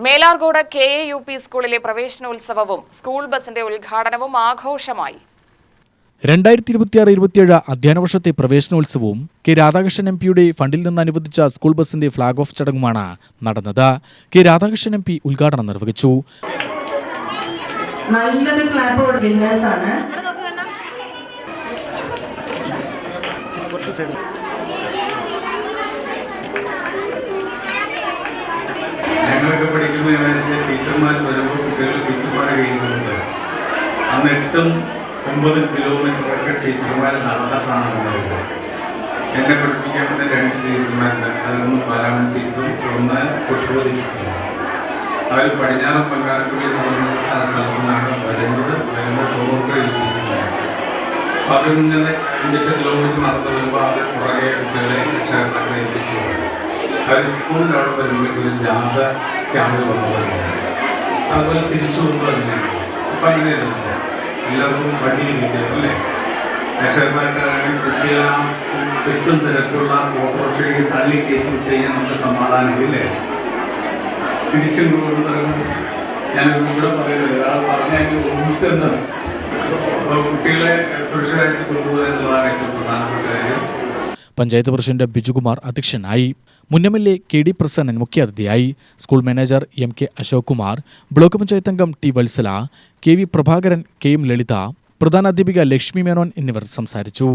Melarkode KAUP സ്കൂളിലെ പ്രവേശനോത്സവവും school ബസിന്റെ ഉദ്ഘാടനവും ആഘോഷമായി. 2026-27 അധ്യയന വർഷത്തെ പ്രവേശനോത്സവവും കെ രാധാകൃഷ്ണൻ എംപിയുടെ ഫണ്ടിൽ നിന്ന് അനുവദിച്ച സ്കൂൾ ബസിന്റെ ഫ്ളാഗ് ഓഫ് ചടങ്ങുമാണ് നടന്നത്. കെ രാധാകൃഷ്ണൻ എംപി ഉദ്ഘാടനം നിർവഹിച്ചു. നല്ലൊരു ക്ലാപ്പ് ആണ്. ഞങ്ങളൊക്കെ പഠിക്കുമ്പോൾ ടീച്ചർമാർ വരുമ്പോൾ കുട്ടികൾ ടീച്ചർമാരെ കഴിയുന്നുണ്ട്. അന്ന് 8-9 കിലോമീറ്ററൊക്കെ ടീച്ചർമാർ നടന്നിട്ടാണ് ഉണ്ടാവുക. എന്നെ പഠിപ്പിക്കാൻ പറ്റുന്ന 2 ടീച്ചർമാരുണ്ട്. അതൊന്ന് പാലാമൺ ടീച്ചറും ഒന്ന് പുഷ്പവതി ടീച്ചറും. അവർ പടിഞ്ഞാറൻ പങ്കാളിക്കുള്ളിൽ എന്ന് പറഞ്ഞ ആ സ്ഥലത്തു നിന്നാണ് വരുമ്പോൾ തോന്നൂർ ടീച്ചറാണ്. 15 കിലോമീറ്റർ നടന്നു വരുമ്പോൾ അവർ പുറകെ കുട്ടികളെ രക്ഷകർത്താക്കളെ എത്തിച്ചു പോകും. അവർ സ്കൂളിൽ അവിടെ വരുമ്പോൾ ഒരു ജാഥ ക്യാമ്പിൽ വന്നവരാണ്. അതുപോലെ തിരിച്ചു പോകുമ്പോൾ തന്നെയാണ്. അപ്പം അങ്ങനെയല്ല, എല്ലാവർക്കും വണ്ടിയിലിരിക്കും അല്ലേ. രക്ഷകർത്താക്കളാണെങ്കിൽ കുട്ടികൾ ആ തിക്കും തിരക്കുള്ള ഓട്ടോറിക്ഷയ്ക്ക് തള്ളി കയറ്റി വിട്ട് കഴിഞ്ഞാൽ നമുക്ക് സമാധാനമില്ലേ. തിരിച്ചും കൊണ്ടുവരുമ്പോൾ ഞാനിവിടെ കൂടെ പറയുന്നത് ഒരാൾ പറഞ്ഞാൽ ഒന്നിച്ചെന്ന് കുട്ടികളെ സുരക്ഷിതമായിട്ട് കൊണ്ടുപോകുക എന്നുള്ളതാണ് ഏറ്റവും പ്രധാനപ്പെട്ട കാര്യം. പഞ്ചായത്ത് പ്രസിഡന്റ് ബിജുകുമാർ അധ്യക്ഷനായി. മുൻ MLA KD പ്രസന്നൻ മുഖ്യാതിഥിയായി. School manager MK Ashok Kumar, block panchayat അംഗം T Vatsala, KV Prabhakaran, KM ലളിത, പ്രധാനാധ്യാപിക ലക്ഷ്മി മേനോൻ എന്നിവർ സംസാരിച്ചു.